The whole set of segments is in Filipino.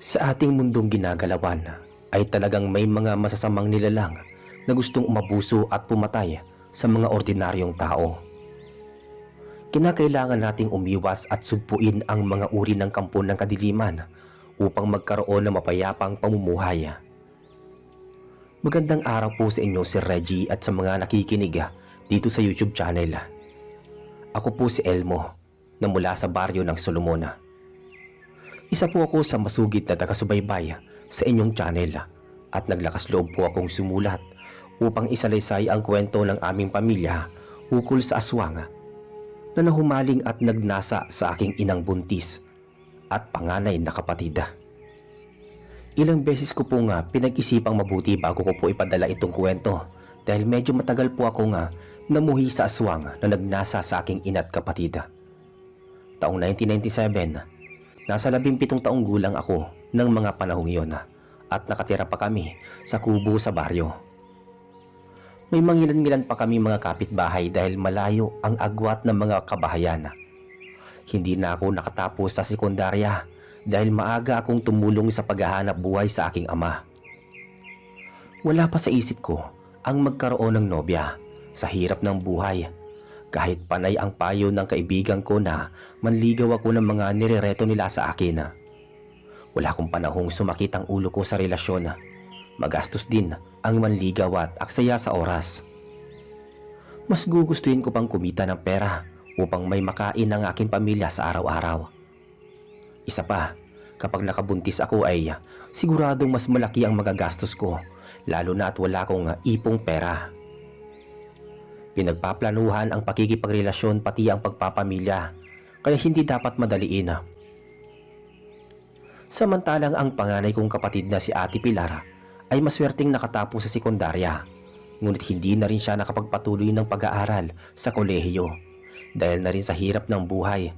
Sa ating mundong ginagalawan ay talagang may mga masasamang nilalang na gustong umabuso at pumatay sa mga ordinaryong tao. Kinakailangan nating umiwas at sugpuin ang mga uri ng kampo ng kadiliman upang magkaroon ng mapayapang pamumuhay. Magandang araw po sa inyo, Sir Reggie, at sa mga nakikinig dito sa YouTube channel. Ako po si Elmo na mula sa baryo ng Solomon. Isa po ako sa masugid na taga-subaybay sa inyong channel at naglakas loob po akong sumulat upang isalaysay ang kwento ng aming pamilya ukol sa aswang na nahumaling at nagnasa sa aking inang buntis at panganay na kapatid. Ilang beses ko po pinag-isipang mabuti bago ko po ipadala itong kwento dahil medyo matagal po ako namuhi sa aswang na nagnasa sa aking ina't kapatid. Taong 1997, nasa 17 taong gulang ako ng mga panahong iyon at nakatira pa kami sa kubo sa baryo. May mangilan-ngilan pa kami mga kapitbahay dahil malayo ang agwat ng mga kabahayan. Hindi na ako nakatapos sa sekundarya dahil maaga akong tumulong sa paghahanap buhay sa aking ama. Wala pa sa isip ko ang magkaroon ng nobya sa hirap ng buhay. Kahit panay ang payo ng kaibigan ko na manligaw ako ng mga nirereto nila sa akin. Wala akong panahong sumakit ang ulo ko sa relasyon. Magastos din ang manligaw at aksaya sa oras. Mas gugustuhin ko pang kumita ng pera upang may makain ng aking pamilya sa araw-araw. Isa pa, kapag nakabuntis ako ay siguradong mas malaki ang magagastos ko, lalo na at wala akong ipong pera. Pinagpaplanuhan ang pakikipagrelasyon pati ang pagpapamilya, kaya hindi dapat madaliin. Samantalang ang panganay kong kapatid na si Ate Pilar ay maswerteng nakatapos sa sekundarya, ngunit hindi na rin siya nakapagpatuloy ng pag-aaral sa kolehiyo dahil na rin sa hirap ng buhay.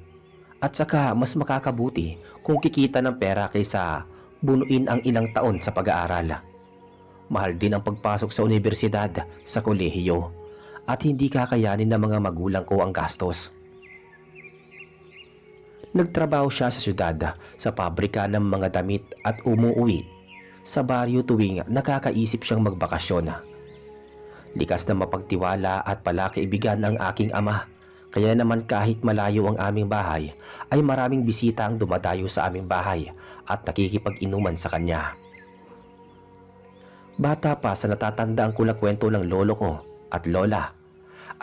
At saka mas makakabuti kung kikita ng pera kaysa bunuin ang ilang taon sa pag-aaral. Mahal din ang pagpasok sa universidad sa kolehiyo at hindi kakayanin ng mga magulang ko ang gastos. Nagtrabaho siya sa syudad sa pabrika ng mga damit at umuwi sa baryo tuwing nakakaisip siyang magbakasyon. Likas na mapagtiwala at palakaibigan ng aking ama, kaya naman kahit malayo ang aming bahay ay maraming bisita ang dumadayo sa aming bahay at nakikipag-inuman sa kanya. Bata pa sa natatandaan ko na kwento ng lolo ko at lola,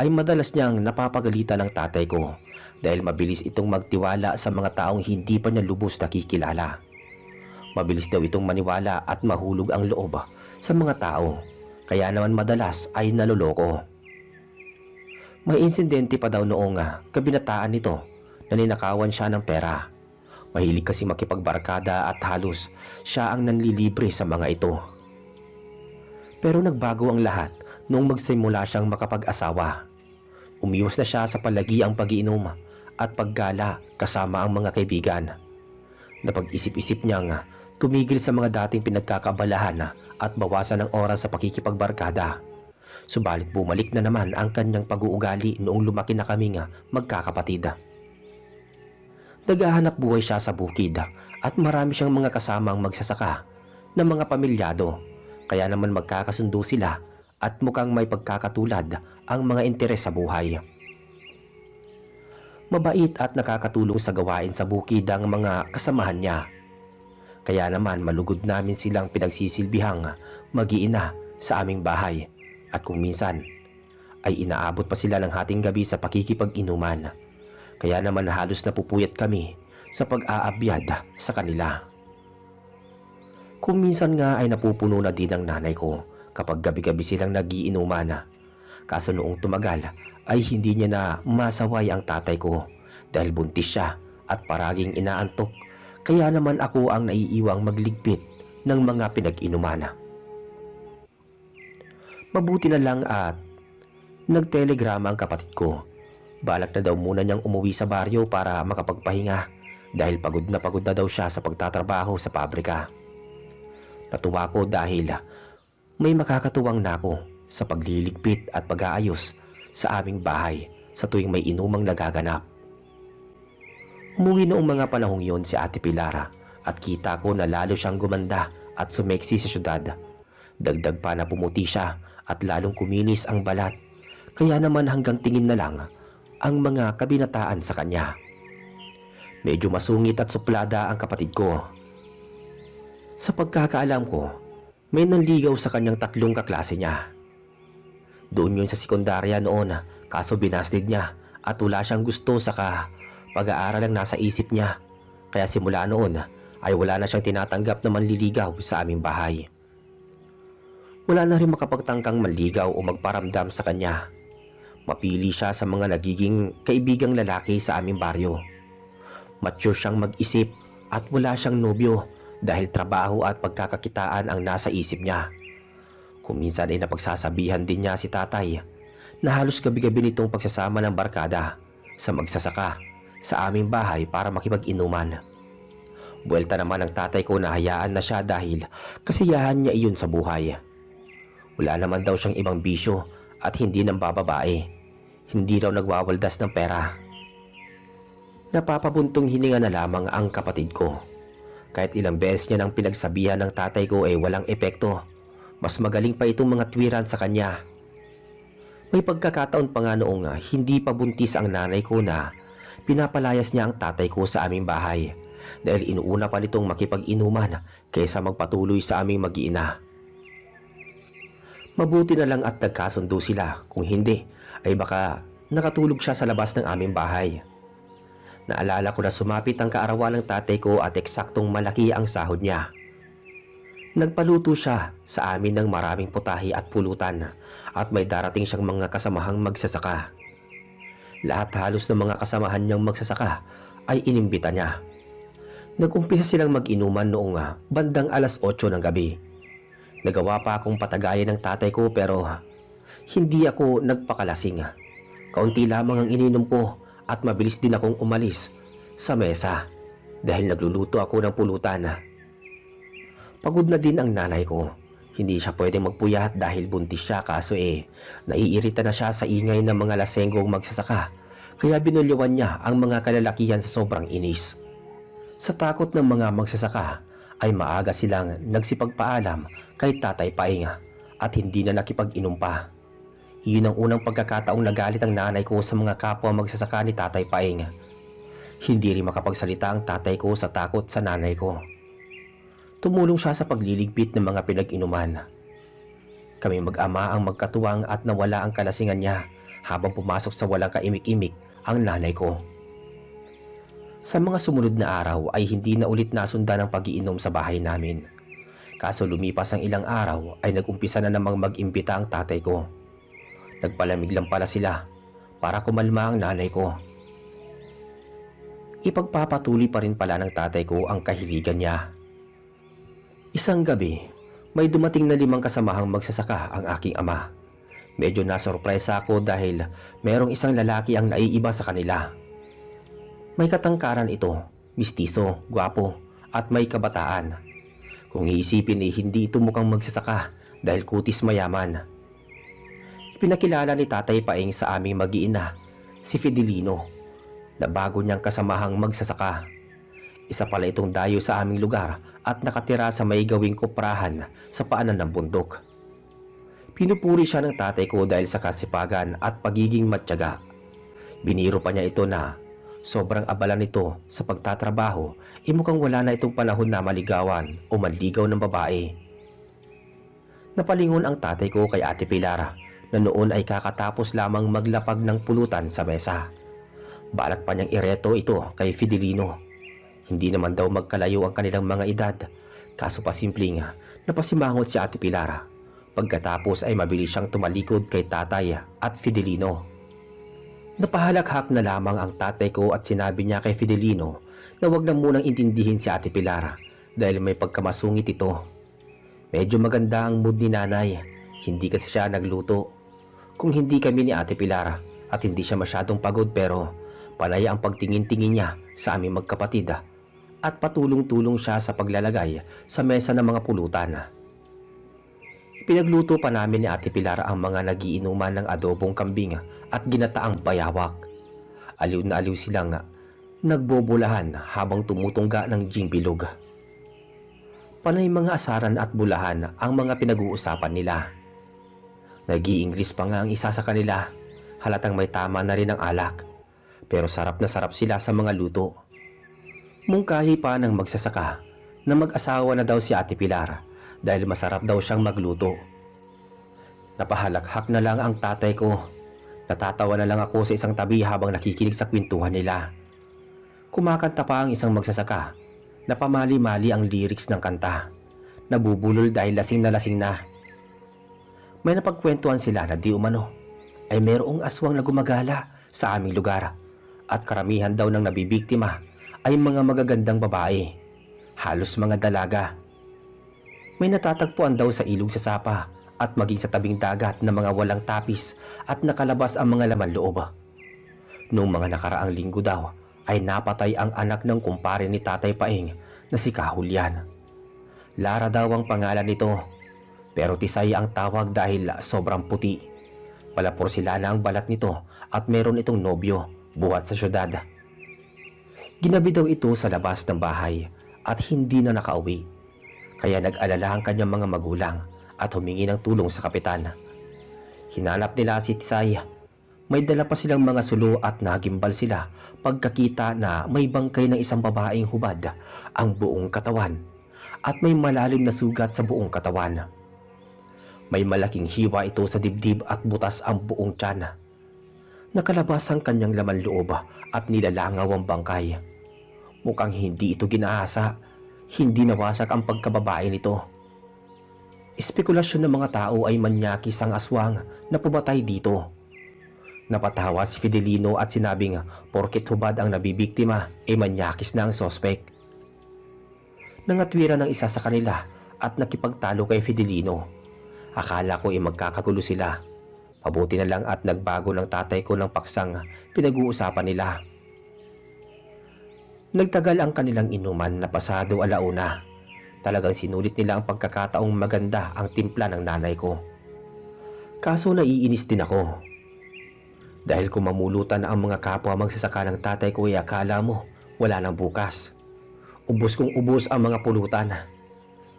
ay madalas niyang napapagalitan ng tatay ko dahil mabilis itong magtiwala sa mga taong hindi pa niya lubos nakikilala. Mabilis daw itong maniwala at mahulog ang loob sa mga tao, kaya naman madalas ay naloloko. May insidente pa daw noong kabinataan nito na ninakawan siya ng pera. Mahilig kasi makipagbarkada at halos siya ang nanlilibre sa mga ito. Pero nagbago ang lahat noong magsimula siyang makapag-asawa. Umiwas na siya sa palagiang pag-iinom at paggala kasama ang mga kaibigan. Napag-isip-isip niyang tumigil sa mga dating pinagkakabalahan at bawasan ang oras sa pakikipagbarkada. Subalit bumalik na naman ang kanyang pag-uugali noong lumaki na kaming magkakapatid. Naghahanap buhay siya sa bukid at marami siyang mga kasamang magsasaka na mga pamilyado, kaya naman magkakasundo sila at mukhang may pagkakatulad ang mga interes sa buhay. Mabait at nakakatulong sa gawain sa bukid ang mga kasamahan niya. Kaya naman malugod namin silang pinagsisilbihang mag-iina sa aming bahay at kung minsan ay inaabot pa sila ng hating gabi sa pakikipag-inuman. Kaya naman halos napupuyat kami sa pag-aabyad sa kanila. Kung minsan nga ay napupuno na din ang nanay ko kapag gabi-gabi silang nagiinuman. Kaso noong tumagal ay hindi niya na masaway ang tatay ko dahil buntis siya at paraging inaantok, kaya naman ako ang naiiwang magligpit ng mga pinag-inuman. Mabuti na lang at nagtelegrama ang kapatid ko. Balak na daw muna niyang umuwi sa baryo para makapagpahinga dahil pagod na daw siya sa pagtatrabaho sa pabrika. Natuwa ko dahil may makakatuwang nako sa pagliligpit at pag-aayos sa aming bahay sa tuwing may inumang nagaganap. Umuwi noong mga panahong yon si Ate Pilara at kita ko na lalo siyang gumanda at sumeksi sa syudad. Dagdag pa na pumuti siya at lalong kuminis ang balat, kaya naman hanggang tingin na lang ang mga kabinataan sa kanya. Medyo masungit at suplada ang kapatid ko. Sa pagkakaalam ko, may nanligaw sa kanyang 3 kaklase niya. Doon yun sa sekundarya noon, kaso binasted niya at wala siyang gusto saka pag-aaral ang nasa isip niya. Kaya simula noon ay wala na siyang tinatanggap na manliligaw sa aming bahay. Wala na rin makapagtangkang manligaw o magparamdam sa kanya. Mapili siya sa mga nagiging kaibigang lalaki sa aming baryo. Mature siyang mag-isip at wala siyang nobyo dahil trabaho at pagkakakitaan ang nasa isip niya. Kung minsan ay napagsasabihan din niya si tatay na halos gabi-gabi nitong pagsasama ng barkada sa magsasaka sa aming bahay para makipag-inuman. Buwelta naman ang tatay ko na hayaan na siya dahil kasiyahan niya iyon sa buhay. Wala naman daw siyang ibang bisyo at hindi nang bababae. Hindi raw nagwawaldas ng pera. Napapabuntong hininga na lamang ang kapatid ko. Kahit ilang beses niya nang pinagsabihan ng tatay ko ay walang epekto. Mas magaling pa itong mga tuwiran sa kanya. May pagkakataon pa nga noong hindi pa buntis ang nanay ko na pinapalayas niya ang tatay ko sa aming bahay dahil inuuna pa nitong makipag-inuman kaysa magpatuloy sa aming mag-iina. Mabuti na lang at nagkasundo sila, kung hindi ay baka nakatulog siya sa labas ng aming bahay. Naalala ko na sumapit ang kaarawan ng tatay ko at eksaktong malaki ang sahod niya. Nagpaluto siya sa amin ng maraming putahe at pulutan at may darating siyang mga kasamahang magsasaka. Lahat halos ng mga kasamahan niyang magsasaka ay inimbita niya. Nag-umpisa silang mag-inuman noong bandang 8:00 ng gabi. Nagawa pa akong patagayan ng tatay ko pero hindi ako nagpakalasing. Kaunti lamang ang ininom ko at mabilis din akong umalis sa mesa dahil nagluluto ako ng pulutan. Pagod na din ang nanay ko. Hindi siya pwedeng magpuyat dahil buntis siya kaso naiirita na siya sa ingay ng mga lasenggong magsasaka kaya binulyawan niya ang mga kalalakihan sa sobrang inis. Sa takot ng mga magsasaka ay maaga silang nagsipagpaalam kay Tatay Paing at hindi na nakipag-inom pa. Iyon ang unang pagkakataong nagalit ang nanay ko sa mga kapwa magsasaka ni Tatay Paing. Hindi rin makapagsalita ang tatay ko sa takot sa nanay ko. Tumulong siya sa pagliligpit ng mga pinag-inuman. Kami mag-ama ang magkatuwang at nawala ang kalasingan niya habang pumasok sa walang kaimik-imik ang nanay ko. Sa mga sumunod na araw ay hindi na ulit nasundan ang pag-iinom sa bahay namin. Kaso lumipas ang ilang araw ay nag-umpisa na namang mag-imbita ang tatay ko. Nagpalamig lang pala sila para kumalma ang nanay ko. Ipagpapatuloy pa rin pala ng tatay ko ang kahiligan niya. Isang gabi, may dumating na 5 kasamahang magsasaka ang aking ama. Medyo nasurpresa ako dahil merong isang lalaki ang naiiba sa kanila. May katangkaran ito, mistiso, gwapo, at may kabataan. Kung iisipin hindi ito mukhang magsasaka dahil kutis mayaman. Pinakilala ni Tatay Paing sa aming mag-iina, si Fidelino, na bago niyang kasamahang magsasaka. Isa pala itong dayo sa aming lugar at nakatira sa may gawing kuprahan sa paanan ng bundok. Pinupuri siya ng tatay ko dahil sa kasipagan at pagiging matyaga. Biniro pa niya ito na sobrang abala nito sa pagtatrabaho, mukhang wala na itong panahon na maligawan o manligaw ng babae. Napalingon ang tatay ko kay Ate Pilar na noon ay kakatapos lamang maglapag ng pulutan sa mesa. Balak pa niyang ireto ito kay Fidelino. Hindi naman daw magkalayo ang kanilang mga edad, kaso pasimpleng napasimangot si Ate Pilar. Pagkatapos ay mabilis siyang tumalikod kay tatay at Fidelino. Napahalakhak na lamang ang tatay ko at sinabi niya kay Fidelino na wag na munang intindihin si Ate Pilar dahil may pagkamasungit ito. Medyo maganda ang mood ni nanay, hindi kasi siya nagluto. Kung hindi kami ni Ate Pilar at hindi siya masyadong pagod pero panay ang pagtingin-tingin niya sa aming magkapatid at patulong-tulong siya sa paglalagay sa mesa ng mga pulutan. Pinagluto pa namin ni Ate Pilar ang mga nagiinuman ng adobong kambing at ginataang bayawak. Aliw na aliw silang nagbobolahan habang tumutungga ng gin bilog. Panay mga asaran at bulahan ang mga pinag-uusapan nila. Nag-i-English pa nga ang isa sa kanila, halatang may tama na rin ang alak. Pero sarap na sarap sila sa mga luto. Mungkahi pa ng magsasaka na mag-asawa na daw si Ate Pilar dahil masarap daw siyang magluto. Napahalakhak na lang ang tatay ko. Natatawa na lang ako sa isang tabi habang nakikinig sa kwentuhan nila. Kumakanta pa ang isang magsasaka na pamali-mali ang lyrics ng kanta. Nabubulol dahil lasing na. May napagkwentuhan sila na di umano ay mayroong aswang na gumagala sa aming lugar at karamihan daw ng nabibiktima ay mga magagandang babae, halos mga dalaga. May natatagpuan daw sa ilog sa Sapa at maging sa tabing dagat na mga walang tapis at nakalabas ang mga laman loob. Noong mga nakaraang linggo daw ay napatay ang anak ng kumpare ni Tatay Paeng na si Kahulian. Lara daw ang pangalan nito, pero Tisay ang tawag dahil sobrang puti. Palapor sila na ang balat nito at meron itong nobyo buhat sa syudad. Ginabi daw ito sa labas ng bahay at hindi na nakauwi. Kaya nag-alala ang kanyang mga magulang at humingi ng tulong sa kapitan. Hinanap nila si Tisay. May dala pa silang mga sulo at nagimbal sila pagkakita na may bangkay ng isang babaeng hubad ang buong katawan at may malalim na sugat sa buong katawan. May malaking hiwa ito sa dibdib at butas ang buong tiyan. Nakalabas ang kanyang laman loob at nilalangaw ang bangkay. Mukhang hindi ito ginaasa, hindi nawasak ang pagkababae nito. Espekulasyon ng mga tao ay manyakis ang aswang na pumatay dito. Napatawa si Fidelino at sinabing porket hubad ang nabibiktima ay manyakis na ang sospek. Nangatwira ng isa sa kanila at nakipagtalo kay Fidelino. Akala ko ay magkakagulo sila. Mabuti na lang at nagbago ng tatay ko ng paksang pinag-uusapan nila. Nagtagal ang kanilang inuman na pasado alauna. Talagang sinulit nila ang pagkakataong maganda ang timpla ng nanay ko. Kaso naiinis din ako. Dahil kung mamulutan ang mga kapwa magsasaka ng tatay ko ay akala mo wala nang bukas. Ubos kong ubos ang mga pulutan.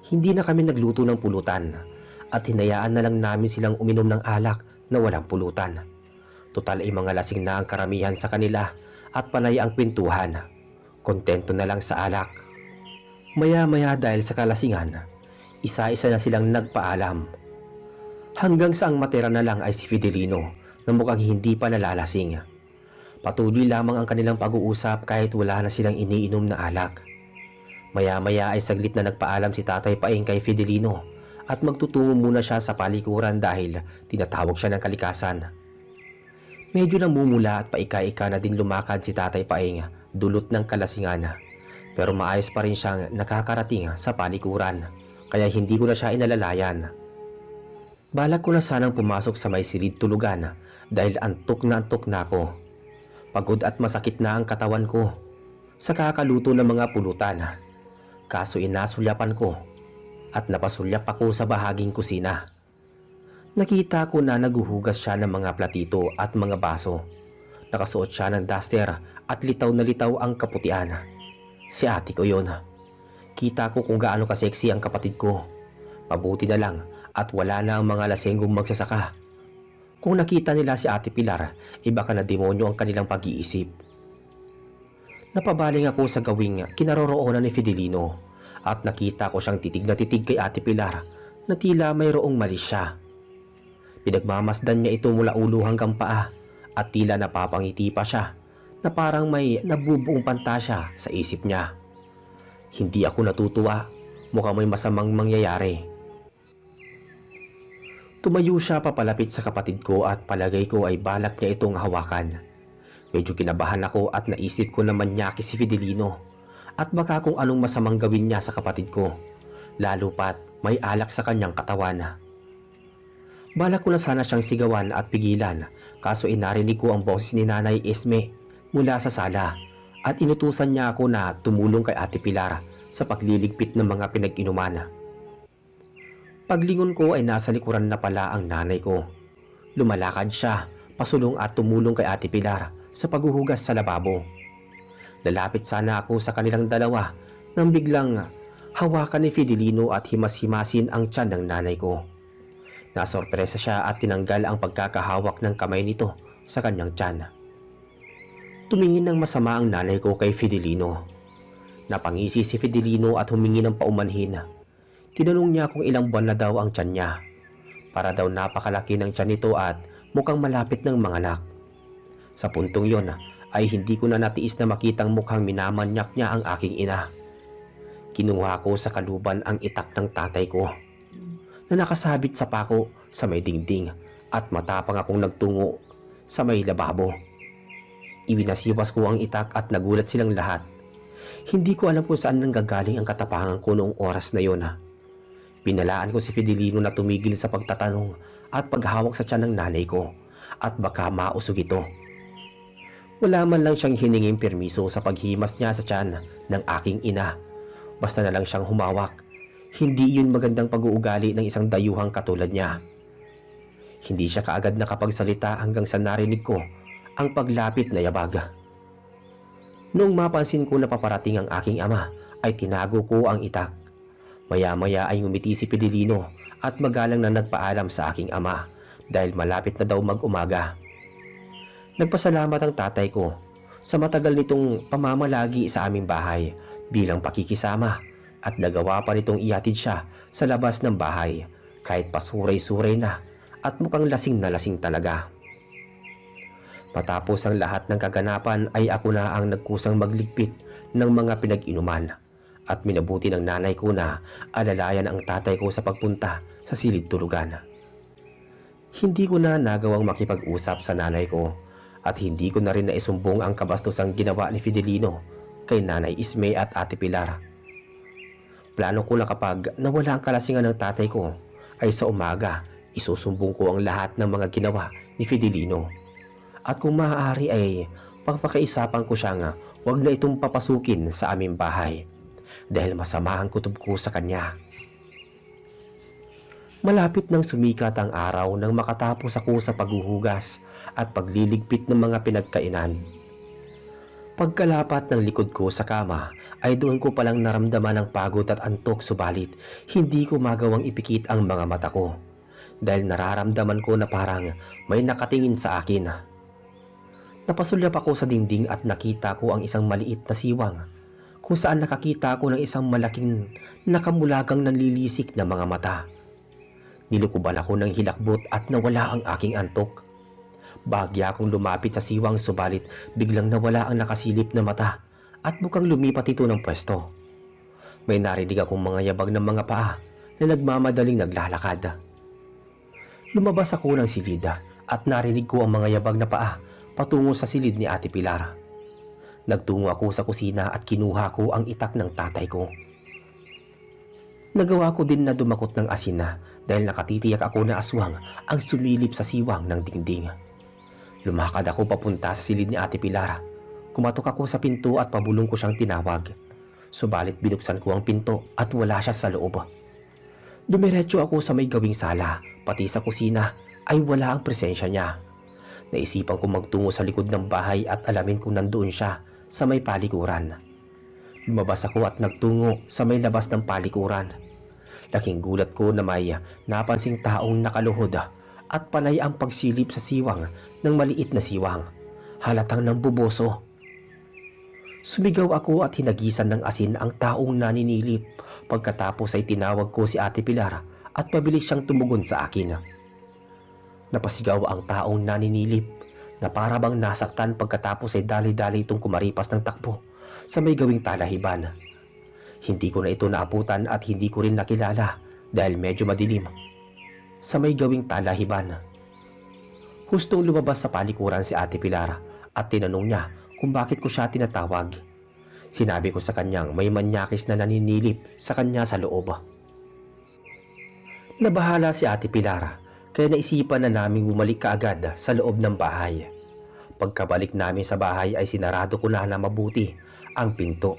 Hindi na kami nagluto ng pulutan at hinayaan na lang namin silang uminom ng alak na walang pulutan. Total ay mga lasing na ang karamihan sa kanila at panay ang kwentuhan. Kontento na lang sa alak. Maya-maya dahil sa kalasingan, isa-isa na silang nagpaalam. Hanggang sa ang matira na lang ay si Fidelino na mukhang hindi pa nalalasing. Patuloy lamang ang kanilang pag-uusap kahit wala na silang iniinom na alak. Maya-maya ay saglit na nagpaalam si Tatay Paeng kay Fidelino at magtutungo muna siya sa palikuran dahil tinatawag siya ng kalikasan. Medyo namumula at paika-ika na din lumakad si Tatay Paeng dulot ng kalasingan. Pero maayos pa rin siyang nakakarating sa palikuran kaya hindi ko na siya inalalayan. Balak ko na sanang pumasok sa may silid tulugan dahil antok na ako. Pagod at masakit na ang katawan ko sa kakaluto ng mga pulutan. Kaso inasulyapan ko at napasulyap ako sa bahaging kusina. Nakita ko na naguhugas siya ng mga platito at mga baso. Nakasuot siya ng duster at litaw na litaw ang kaputian. Si ate ko yun. Kita ko kung gaano kaseksi ang kapatid ko. Mabuti na lang at wala na ang mga lasenggong magsasaka. Kung nakita nila si Ate Pilar, baka na demonyo ang kanilang pag-iisip. Napabaling ako sa gawing kinaroroonan ni Fidelino at nakita ko siyang titig na titig kay Ate Pilar na tila mayroong mali siya. Pinagmamasdan niya ito mula ulo hanggang paa at tila napapangiti pa siya na parang may nabubuong pantasya sa isip niya. Hindi ako natutuwa, mukhang may masamang mangyayari. Tumayo siya papalapit sa kapatid ko at palagay ko ay balak niya itong hawakan. Medyo kinabahan ako at naisip ko na manyaki si Fidelino at baka kung anong masamang gawin niya sa kapatid ko, lalo pat may alak sa kanyang katawan. Balak ko na sana siyang sigawan at pigilan, kaso inarinig ko ang boses ni Nanay Esme mula sa sala at inutusan niya ako na tumulong kay Ate Pilar sa pagliligpit ng mga pinag-inuman. Paglingon ko ay nasa likuran na pala ang nanay ko. Lumalakad siya, pasulong at tumulong kay Ate Pilar sa paghuhugas sa lababo. Lalapit sana ako sa kanilang dalawa nang biglang hawakan ni Fidelino at himas-himasin ang tiyan ng nanay ko. Nasorpresa siya at tinanggal ang pagkakahawak ng kamay nito sa kanyang tiyan. Tumingin ng masama ang nanay ko kay Fidelino. Napangisi si Fidelino at humingi ng paumanhin. Tinanong niya kung ilang buwan na daw ang tiyan niya. Para daw napakalaki ng tiyan nito at mukhang malapit ng manganak. Sa puntong yon ay hindi ko na natiis na makitang mukhang minamanyak niya ang aking ina. Kinuha ko sa kaluban ang itak ng tatay ko na nakasabit sa pako sa may dingding at matapang akong nagtungo sa may lababo. Ibinasiwas ko ang itak at nagulat silang lahat. Hindi ko alam kung saan nanggagaling ang katapangan ko noong oras na yon. Pinalaan ko si Fidelino na tumigil sa pagtatanong at paghawak sa tiyan ng nanay ko at baka mausog ito. Wala man lang siyang hininging permiso sa paghimas niya sa tiyan ng aking ina. Basta na lang siyang humawak. Hindi yun magandang pag-uugali ng isang dayuhang katulad niya. Hindi siya kaagad nakapagsalita hanggang sa narinig ko ang paglapit na yabag. Noong mapansin ko na paparating ang aking ama, ay tinago ko ang itak. Maya-maya ay ngumiti si Fidelino at magalang na nagpaalam sa aking ama dahil malapit na daw mag-umaga. Nagpasalamat ang tatay ko sa matagal nitong pamamalagi sa aming bahay bilang pakikisama at nagawa pa nitong ihatid siya sa labas ng bahay kahit pasuray-suray na at mukhang lasing na lasing talaga. Matapos ang lahat ng kaganapan ay ako na ang nagkusang magligpit ng mga pinag-inuman at minabuti ng nanay ko na alalayan ang tatay ko sa pagpunta sa silid tulugan. Hindi ko na nagawang makipag-usap sa nanay ko at hindi ko na rin naisumbong ang kabastosang ginawa ni Fidelino kay Nanay Ismay at Ate Pilar. Plano ko na kapag nawala ang kalasingan ng tatay ko ay sa umaga isusumbong ko ang lahat ng mga ginawa ni Fidelino. At kung maaari ay pagpakaisapan ko siya nga huwag na itong papasukin sa aming bahay dahil masama ang kutob ko sa kanya. Malapit nang sumikat ang araw nang makatapos ako sa paghuhugas at pagliligpit ng mga pinagkainan. Pagkalapat ng likod ko sa kama ay doon ko palang naramdaman ang pagod at antok, subalit hindi ko magawang ipikit ang mga mata ko dahil nararamdaman ko na parang may nakatingin sa akin. Napasulyap ako sa dingding at nakita ko ang isang maliit na siwang kung saan nakakita ko ng isang malaking nakamulagang nanlilisik na mga mata. Nilukuban ako ng hilakbot at nawala ang aking antok. Bahagya akong lumapit sa siwang, subalit biglang nawala ang nakasilip na mata at mukhang lumipat ito ng pwesto. May narinig akong mga yabag ng mga paa na nagmamadaling naglalakad. Lumabas ako ng silida at narinig ko ang mga yabag na paa patungo sa silid ni Ate Pilar. Nagtungo ako sa kusina at kinuha ko ang itak ng tatay ko. Nagawa ko din na dumakot ng asin na dahil nakatitiyak ako na aswang ang sumilip sa siwang ng dingding. Lumakad ako papunta sa silid ni Ate Pilar. Kumatok ako sa pinto at pabulong ko siyang tinawag. Subalit binuksan ko ang pinto at wala siya sa loob. Dumiretso ako sa may gawing sala, pati sa kusina ay wala ang presensya niya. Naisipan ko magtungo sa likod ng bahay at alamin kung nandoon siya sa may palikuran. Lumabas ako at nagtungo sa may labas ng palikuran. Laking gulat ko na may napansing taong nakaluhod at panay ang pagsilip sa siwang ng maliit na siwang. Halatang nambuboso. Sumigaw ako at hinagisan ng asin ang taong naninilip. Pagkatapos ay tinawag ko si Ate Pilar at pabilis siyang tumugon sa akin. Napasigaw ang taong naninilip na para bang nasaktan, pagkatapos ay dali-dali itong kumaripas ng takbo sa may gawing talahiban. Hindi ko na ito naabutan at hindi ko rin nakilala dahil medyo madilim sa may gawing talahiban. Hustong lumabas sa palikuran si Ate Pilar at tinanong niya kung bakit ko siya tinatawag. Sinabi ko sa kanyang may manyakis na naninilip sa kanya sa loob. Nabahala si Ate Pilar kaya naisipan na naming bumalik kaagad sa loob ng bahay. Pagkabalik namin sa bahay ay sinarado ko na mabuti ang pinto.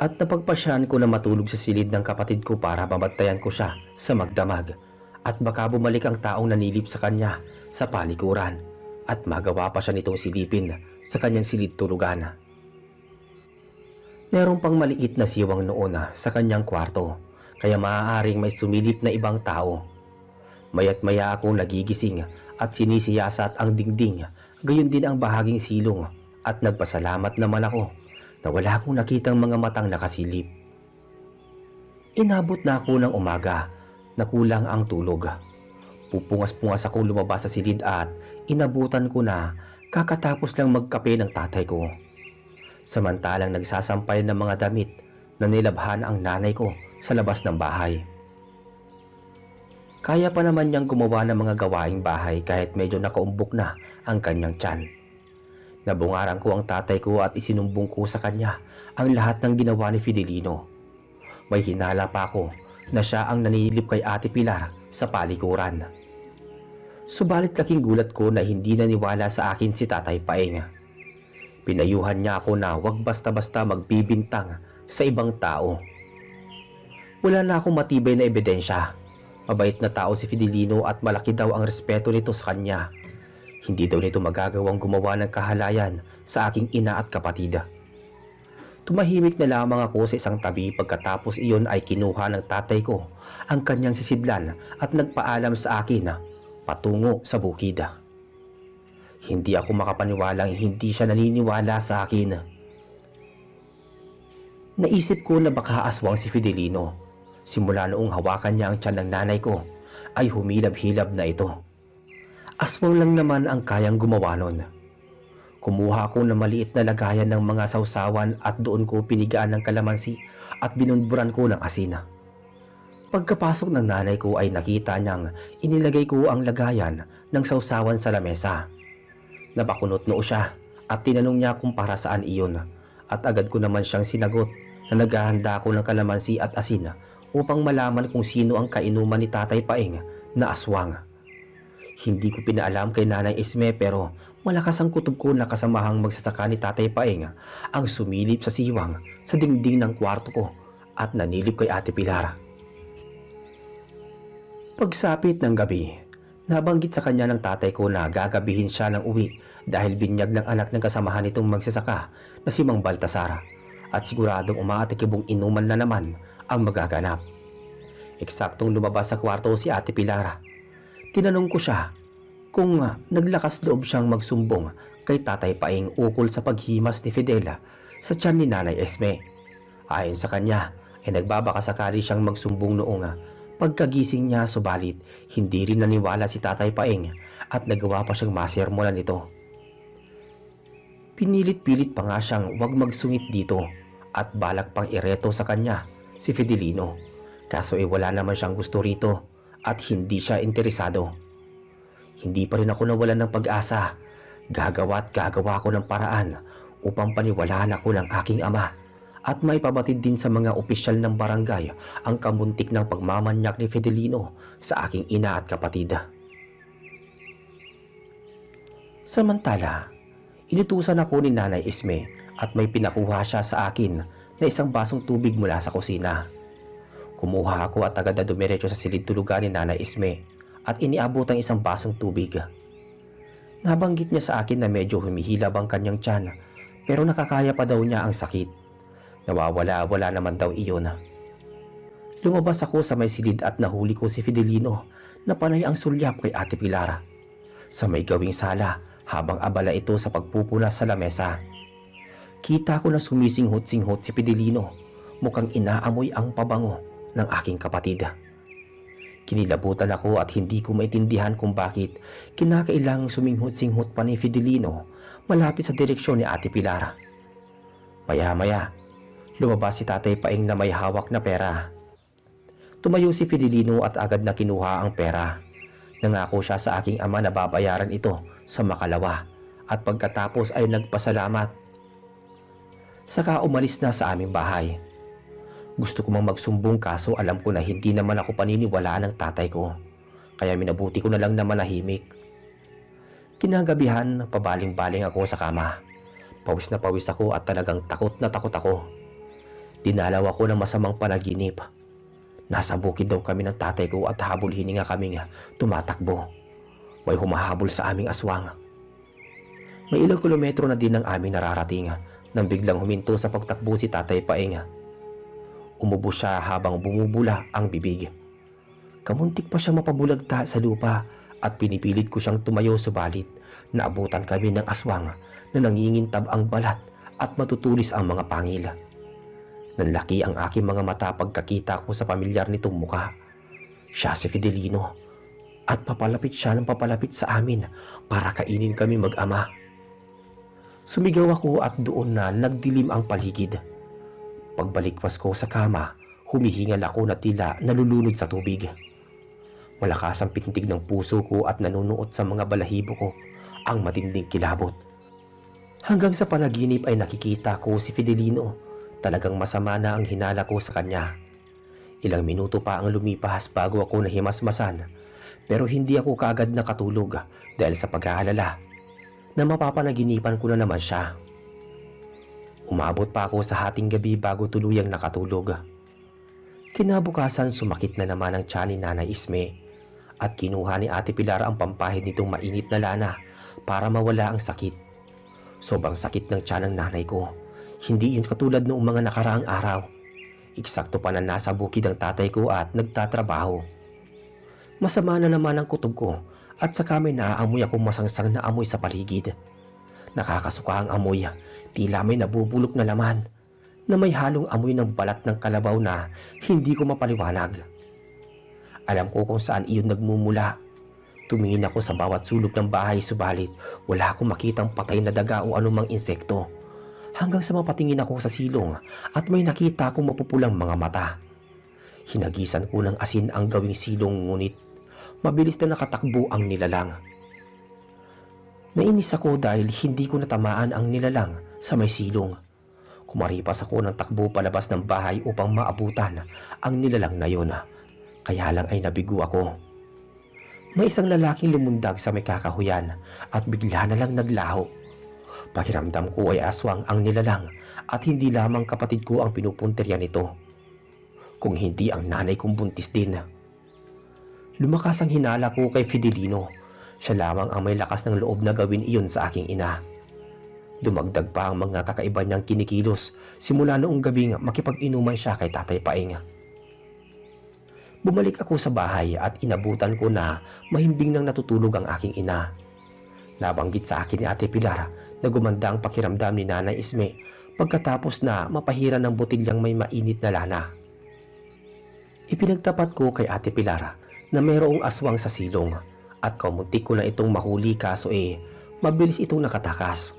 At napagpasyahan ko na matulog sa silid ng kapatid ko para mabantayan ko siya sa magdamag at baka bumalik ang taong nanilip sa kanya sa palikuran at magawa pa siya nitong silipin sa kanyang silid tulugan. Meron pang maliit na siwang noon sa kanyang kwarto, kaya maaaring may sumilip na ibang tao. Maya't maya akong nagigising at sinisiyasat ang dingding, gayon din ang bahaging silong, at nagpasalamat naman ako na wala akong nakitang mga matang nakasilip. Inabot na ako ng umaga na kulang ang tulog. Pupungas-pungas akong lumabas sa silid at inabutan ko na kakatapos lang magkape ng tatay ko. Samantalang nagsasampay ng mga damit na nilabhan ang nanay ko sa labas ng bahay. Kaya pa naman niyang gumawa ng mga gawaing bahay kahit medyo nakaumbok na ang kanyang tiyan. Nabungaran ko ang tatay ko at isinumbong ko sa kanya ang lahat ng ginawa ni Fidelino. May hinala pa ako na siya ang nanilip kay Ate Pilar sa palikuran. Subalit laking gulat ko na hindi naniwala sa akin si Tatay Paeng. Pinayuhan niya ako na huwag basta-basta magbibintang sa ibang tao. Wala na akong matibay na ebidensya. Mabait na tao si Fidelino at malaki daw ang respeto nito sa kanya. Hindi daw nito magagawang gumawa ng kahalayan sa aking ina at kapatid. Tumahimik na lamang ako sa isang tabi pagkatapos iyon ay kinuha ng tatay ko ang kanyang sisidlan at nagpaalam sa akin patungo sa bukid. Hindi ako makapaniwalang hindi siya naniniwala sa akin. Naisip ko na baka aswang si Fidelino. Simula noong hawakan niya ang tiyan ng nanay ko, ay humilab-hilab na ito. Aswang lang naman ang kayang gumawa nun. Kumuha ako ng maliit na lagayan ng mga sausawan at doon ko pinigaan ng kalamansi at binunburan ko ng asin. Pagkapasok ng nanay ko ay nakita niyang inilagay ko ang lagayan ng sausawan sa lamesa. Napakunot noo siya at tinanong niya kung para saan iyon, at agad ko naman siyang sinagot na naghahanda ako ng kalamansi at asin upang malaman kung sino ang kainuman ni Tatay Paeng na aswang. Hindi ko pinaalam kay Nanay Esme pero malakas ang kutob ko na kasamahang magsasaka ni Tatay Paeng ang sumilip sa siwang sa dingding ng kwarto ko at nanilip kay Ate Pilar. Pagsapit ng gabi, nabanggit sa kanya ng tatay ko na gagabihin siya ng uwi dahil binyag ng anak ng kasamahan nitong magsasaka na si Mang Baltasar at siguradong umaatikibong inuman na naman ang magaganap. Eksaktong lumabas sa kwarto si Ate Pilar. Tinanong ko siya kung naglakas loob siyang magsumbong kay Tatay Paeng ukol sa paghimas ni Fidela sa tiyan ni Nanay Esme. Ayon sa kanya ay nagbabaka sakali siyang magsumbong noong pagkagising niya, subalit hindi rin naniwala si Tatay Paeng at nagawa pa siyang masermonan nito. Pinilit-pilit pa nga siyang huwag magsungit dito at balak pang ireto sa kanya si Fidelino. Kaso wala naman siyang gusto rito at hindi siya interesado. Hindi pa rin ako nawalan ng pag-asa. Gagawa ko ng paraan upang paniwalaan ako ng aking ama at may pabatid din sa mga opisyal ng barangay ang kamuntik ng pagmamanyak ni Fidelino sa aking ina at kapatid. Samantala, inutusan ako ni Nanay Esme at may pinakuha siya sa akin na isang basong tubig mula sa kusina. Kumuha ako at agad na dumiretso sa silid tulugan ni Nanay Esme at iniabot ang isang basong tubig. Nabanggit niya sa akin na medyo humihilab ang kanyang tiyan pero nakakaya pa daw niya ang sakit. Nawawala-wala naman daw iyon. Lumabas ako sa may silid at nahuli ko si Fidelino na panay ang sulyap kay Ate Pilar sa may gawing sala habang abala ito sa pagpupunas sa lamesa. Kita ko na sumisinghot-singhot si Fidelino, mukhang inaamoy ang pabango ng aking kapatid. Kinilabutan ako at hindi ko maintindihan kung bakit kinakailangang suminghot-singhot pa ni Fidelino malapit sa direksyon ni Ate Pilar. Maya-maya, lumabas si Tatay Paeng na may hawak na pera. Tumayo si Fidelino at agad na kinuha ang pera. Nangako siya sa aking ama na babayaran ito sa makalawa at pagkatapos ay nagpasalamat. Saka umalis na sa aming bahay. Gusto ko mang magsumbong kaso alam ko na hindi naman ako paniniwalaan ng tatay ko. Kaya minabuti ko na lang na manahimik. Kinagabihan, pabaling-baling ako sa kama. Pawis na pawis ako at talagang takot na takot ako. Dinalaw ako ng masamang panaginip. Nasa bukid daw kami ng tatay ko at habol hininga kaming tumatakbo. May humahabol sa aming aswang. May ilang kilometro na din ang aming nararating nang biglang huminto sa pagtakbo si Tatay Paeng. Umubo siya habang bumubula ang bibig. Kamuntik pa siya mapabulagta sa lupa at pinipilit ko siyang tumayo, subalit naabutan kami ng aswang na nangingintab ang balat at matutulis ang mga pangil. Nanlaki ang aking mga mata pagkakita ko sa pamilyar nitong muka. Siya si Fidelino at papalapit siya ng papalapit sa amin para kainin kami mag-ama. Sumigaw ako at doon na nagdilim ang paligid. Pagbalikwas ko sa kama, humihingal ako na tila nalulunod sa tubig. Malakas ang pintig ng puso ko at nanunuot sa mga balahibo ko ang matinding kilabot. Hanggang sa panaginip ay nakikita ko si Fidelino. Talagang masama na ang hinala ko sa kanya. Ilang minuto pa ang lumipas bago ako nahimasmasan, pero hindi ako kaagad nakatulog dahil sa pag-aalala na mapapanaginipan ko na naman siya. Umabot pa ako sa hating gabi bago tuluyang nakatulog. Kinabukasan sumakit na naman ang tiyan ni Nanay Isme at kinuha ni Ate Pilar ang pampahid nitong mainit na lana para mawala ang sakit. Sobrang sakit ng tiyan ng nanay ko. Hindi yun katulad noong mga nakaraang araw. Eksakto pa na nasa bukid ang tatay ko at nagtatrabaho. Masama na naman ang kutob ko at saka may naaamoy akong masangsang na amoy sa paligid. Nakakasuka ang amoy, tila may nabubulok na laman na may halong amoy ng balat ng kalabaw na hindi ko mapaliwanag. Alam ko kung saan iyon nagmumula. Tumingin ako sa bawat sulok ng bahay, subalit wala akong makitang patay na daga o anumang insekto. Hanggang sa mapatingin ako sa silong at may nakita akong mapupulang mga mata. Hinagisan ko ng asin ang gawing silong, ngunit mabilis na nakatakbo ang nilalang. Nainis ako dahil hindi ko natamaan ang nilalang sa may silong. Kumaripas ako ng takbo palabas ng bahay upang maabutan ang nilalang na yun. Kaya lang ay nabigo ako. May isang lalaking lumundag sa may kakahuyan at bigla na lang naglaho. Pakiramdam ko ay aswang ang nilalang at hindi lamang kapatid ko ang pinupuntirya nito. Kung hindi ang nanay kong buntis din. Lumakas ang hinala ko kay Fidelino. Siya lamang ang may lakas ng loob na gawin iyon sa aking ina. Dumagdag pa ang mga kakaiba niyang kinikilos simula noong gabing makipag-inuman siya kay Tatay Paeng. Bumalik ako sa bahay at inabutan ko na mahimbing nang natutulog ang aking ina. Nabanggit sa akin ni Ate Pilar na gumanda ang pakiramdam ni Nanay Isme pagkatapos na mapahiran ng botilyang may mainit na lana. Ipinagtapat ko kay Ate Pilar na mayroong aswang sa silong at kamuntik ko na itong mahuli, kaso mabilis itong nakatakas.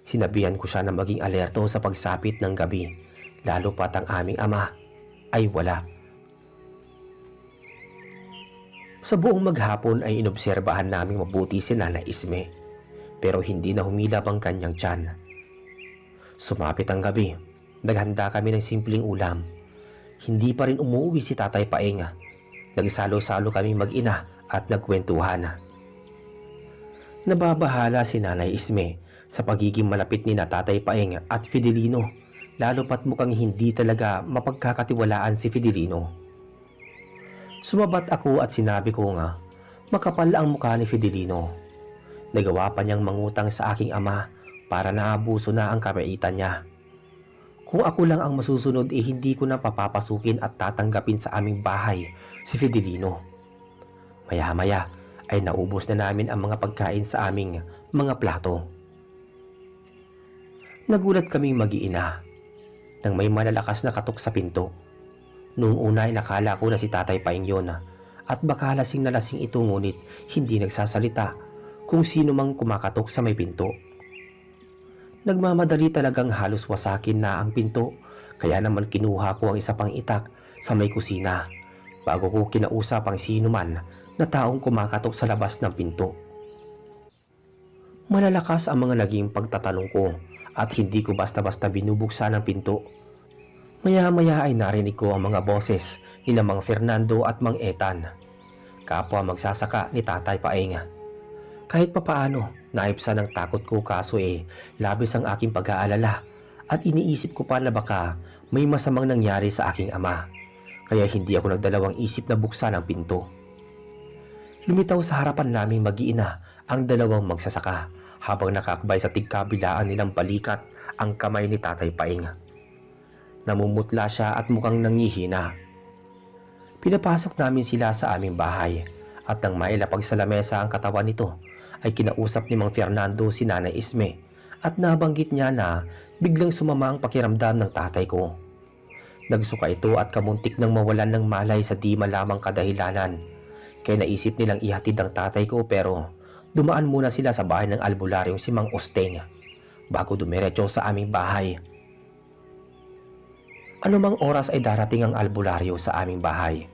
Sinabihan ko siya na maging alerto sa pagsapit ng gabi, lalo pat ang aming ama ay wala. Sa buong maghapon ay inobserbahan naming mabuti si Nanay Isme, pero hindi na humilap ang kanyang tiyan. Sumapit ang gabi, naghanda kami ng simpleng ulam. Hindi pa rin umuwi si Tatay Paeng. Nagsalo-salo kami mag-ina at nagkwentuhan. Nababahala si Nanay Isme sa pagiging malapit ni Tatay Paeng at Fidelino, lalo pat mukhang hindi talaga mapagkakatiwalaan si Fidelino. Sumabat ako at sinabi ko nga, makapal ang mukha ni Fidelino. Nagawa pa niyang mangutang sa aking ama para naabuso na ang kabaitan niya. Kung ako lang ang masusunod, hindi ko na papapasukin at tatanggapin sa aming bahay si Fidelino. Maya-maya ay naubos na namin ang mga pagkain sa aming mga plato. Nagulat kaming mag-iina nang may malalakas na katok sa pinto. Noong una ay nakala ko na si Tatay Paeng yun at baka lasing na lasing ito, ngunit hindi nagsasalita kung sino mang kumakatok sa may pinto. Nagmamadali talagang halos wasakin na ang pinto, kaya naman kinuha ko ang isa pang itak sa may kusina bago ko kinausap ang sino man na taong kumakatok sa labas ng pinto. Malalakas ang mga naging pagtatanong ko at hindi ko basta-basta binubuksan ang pinto. Maya-maya ay narinig ko ang mga boses ni Mang Fernando at Mang Etan, kapwa magsasaka ni Tatay Paeng. Kahit papaano, naibsan ang takot ko, kaso labis ang aking pag-aalala at iniisip ko pa na baka may masamang nangyari sa aking ama, kaya hindi ako nagdalawang isip na buksan ang pinto. Lumitaw sa harapan naming mag-iina ang dalawang magsasaka habang nakakbay sa tigkabilaan nilang balikat ang kamay ni Tatay Paing. Namumutla siya at mukhang nangihina. Pinapasok namin sila sa aming bahay at nang mailapag sa lamesa ang katawan nito ay kinausap ni Mang Fernando si Nanay Isme at nabanggit niya na biglang sumama ang pakiramdam ng tatay ko. Nagsuka ito at kamuntik nang mawalan ng malay sa di malamang kadahilanan. Kaya naisip nilang ihatid ang tatay ko pero dumaan muna sila sa bahay ng albularyong si Mang Usteng bago dumiretso sa aming bahay. Anumang oras ay darating ang albularyo sa aming bahay.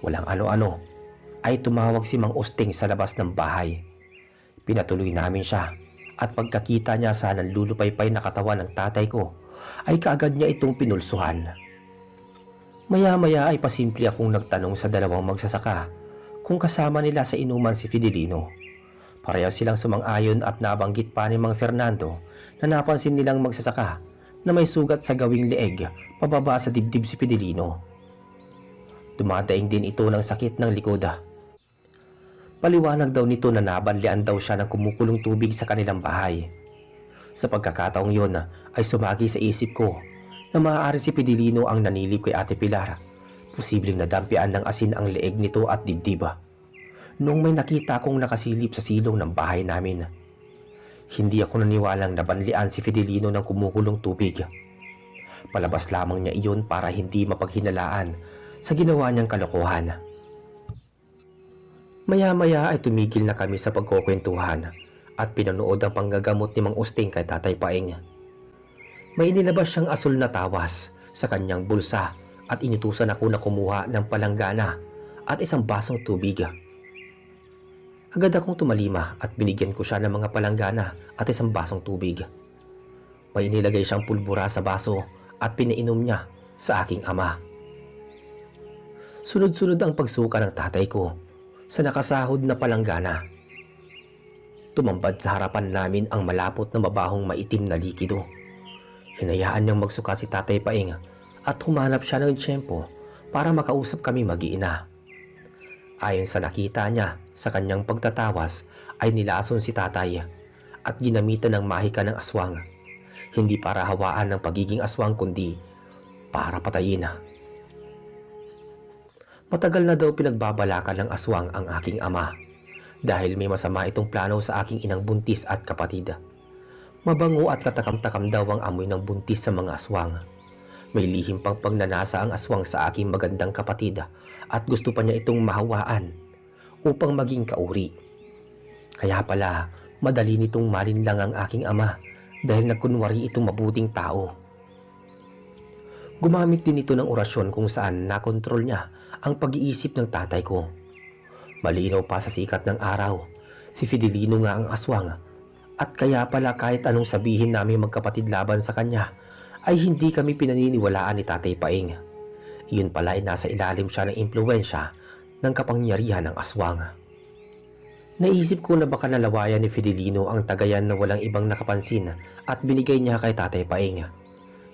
Walang ano-ano ay tumawag si Mang Usteng sa labas ng bahay. Pinatuloy namin siya at pagkakita niya sa nanlulupaypay na katawan ng tatay ko ay kaagad niya itong pinulsuhan. Maya-maya ay pasimple akong nagtanong sa dalawang magsasaka kung kasama nila sa inuman si Fidelino. Pareho silang sumang-ayon at nabanggit pa ni Mang Fernando na napansin nilang magsasaka na may sugat sa gawing leeg pababa sa dibdib si Fidelino. Dumadaing din ito ng sakit ng likod. Paliwanag daw nito na nabanlian daw siya ng kumukulong tubig sa kanilang bahay. Sa pagkakataong yon ay sumagi sa isip ko na maaari si Fidelino ang nanilip kay Ate Pilar. Posibleng nadampian ng asin ang leeg nito at dibdib. Noong may nakita akong nakasilip sa silong ng bahay namin, hindi ako naniwalang nabanlian si Fidelino ng kumukulong tubig. Palabas lamang niya iyon para hindi mapaghinalaan sa ginawa niyang kalokohan. Maya-maya ay tumigil na kami sa pagkukwentuhan at pinanood ang panggagamot ni Mang Usteng kay Tatay Paing. May inilabas siyang asul na tawas sa kanyang bulsa at inutusan ako na kumuha ng palanggana at isang basong tubig. Agad akong tumalima at binigyan ko siya ng mga palanggana at isang basong tubig. May inilagay siyang pulbura sa baso at pinainom niya sa aking ama. Sunod-sunod ang pagsuka ng tatay ko sa nakasahod na palanggana. Tumambad sa harapan namin ang malapot na mabahong maitim na likido. Hinayaan niyang magsuka si Tatay Paing at humanap siya ng tiyempo para makausap kami mag-iina. Ayon sa nakita niya sa kanyang pagtatawas ay nilason si tatay at ginamitan ng mahika ng aswang. Hindi para hawaan ng pagiging aswang kundi para patayin. Matagal na daw pinagbabalakan ng aswang ang aking ama dahil may masama itong plano sa aking inang buntis at kapatid. Mabango at katakam-takam daw ang amoy ng buntis sa mga aswang. May lihim pang pagnanasa ang aswang sa aking magandang kapatid at gusto pa niya itong mahawaan upang maging kauri. Kaya pala madali nitong malinlang ang aking ama dahil nagkunwari itong mabuting tao. Gumamit din ito ng orasyon kung saan nakontrol niya ang pag-iisip ng tatay ko. Malinaw pa sa sikat ng araw, si Fidelino nga ang aswang at kaya pala kahit anong sabihin namin magkapatid laban sa kanya ay hindi kami pinaniniwalaan ni Tatay Paing. Iyon pala ay nasa ilalim siya ng impluwensya ng kapangyarihan ng aswang. Naisip ko na baka nalawayan ni Fidelino ang tagayan na walang ibang nakapansin at binigay niya kay Tatay Paing.